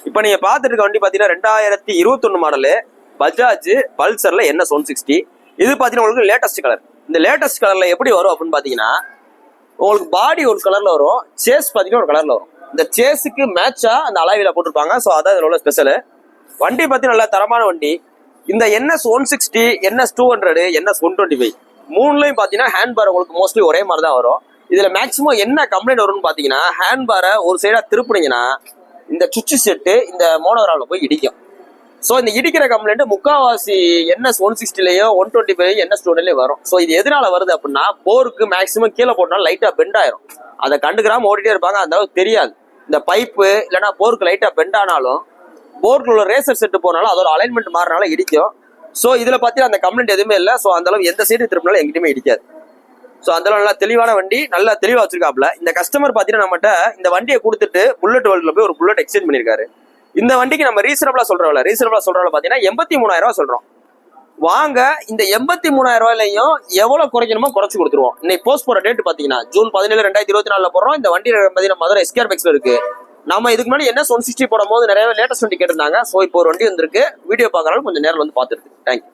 இப்போ நீங்க பார்த்துட்டு இருக்க வண்டி பார்த்தீங்கன்னா 2021 மாடலு பஜாஜ் பல்சர்ல NS 160. இது பார்த்தீங்கன்னா உங்களுக்கு லேட்டஸ்ட் கலர். இந்த லேட்டஸ்ட் கலர்ல எப்படி வரும் அப்படின்னு பார்த்தீங்கன்னா உங்களுக்கு பாடி ஒரு கலர்ல வரும், சேஸ் பார்த்தீங்கன்னா ஒரு கலர்ல வரும். இந்த சேஸுக்கு மேட்சா அந்த அலாய்வில போட்டிருப்பாங்க. ஸோ அதான் இதில் உள்ள ஸ்பெஷல். வண்டி பார்த்தீங்கன்னா நல்ல தரமான வண்டி. இந்த NS 160, NS 200, NS 125 மூணுலையும் பார்த்தீங்கன்னா ஹேண்ட் பார் உங்களுக்கு மோஸ்ட்லி ஒரே மாதிரி தான் வரும். இதுல மேக்ஸிமம் என்ன கம்ப்ளைண்ட் வரும்னு பார்த்தீங்கன்னா ஹேண்ட் பாரை ஒரு சைடா திருப்பினீங்கன்னா இந்த சுவிட்ச் செட்டு இந்த மோனோராவில் போய் இடிக்கும். ஸோ இந்த இடிக்கிற கம்ப்ளைண்ட் முக்காவாசி NS 160லயும் 125 NS 200லயும் வரும். ஸோ இது எதனால வருது அப்படின்னா போருக்கு மேக்ஸிமம் கீழே போட்டனால லைட்டா பெண்ட் ஆயிரும். அதை கண்டுக்கிறாம ஓடிட்டே இருப்பாங்க, அந்த அளவுக்கு தெரியாது. இந்த பைப்பு இல்லைன்னா போருக்கு லைட்டா பெண்ட் ஆனாலும் போர்க்குள்ள உள்ள ரேசர் செட்டு போனாலும் அதோட அலைன்மெண்ட் மாறினால இடிக்கும். ஸோ இதுல பார்த்தீங்கன்னா அந்த கம்ப்ளைண்ட் எதுவுமே இல்லை. ஸோ அந்த அளவு எந்த சைடு திருப்பினாலும் எங்கிட்டுமே இடிக்காது. ஸோ அந்த நல்லா தெளிவான வண்டி, நல்லா தெளிவாக வச்சிருக்காப்ல. இந்த கஸ்டமர் பார்த்தீங்கன்னா நம்மகிட்ட இந்த வண்டியை கொடுத்துட்டு புல்லட் வேர்ல்டில் போய் ஒரு புல்லட் எக்ஸ்சேஞ்ச் பண்ணியிருக்காரு. இந்த வண்டிக்கு நம்ம ரீசனபிளா சொல்றவங்கள பார்த்தீங்கன்னா 83,000 ரூபா சொல்றோம். வாங்க இந்த 83,000 ரூபாயிலையும் எவ்வளவு குறைக்கணுமோ குறைச்சு கொடுத்துருவோம். இன்னைக்கு போஸ்ட் போற டேட் பாத்தீங்கன்னா ஜூன் 17, 2024 போடுறோம். இந்த வண்டி பார்த்தீங்கன்னா மதுரை SKR பைக்ஸ்ல இருக்கு. நம்ம இதுக்கு முன்னாடி NS 160 போடும் போது நிறைய லேட்டஸ்ட் வண்டி கேட்டிருந்தாங்க. ஸோ இப்போ ஒரு வண்டி வந்திருக்கு. வீடியோ பார்க்கறனால கொஞ்சம் நேரம் வந்து பார்த்துருக்கு. தேங்க்யூ.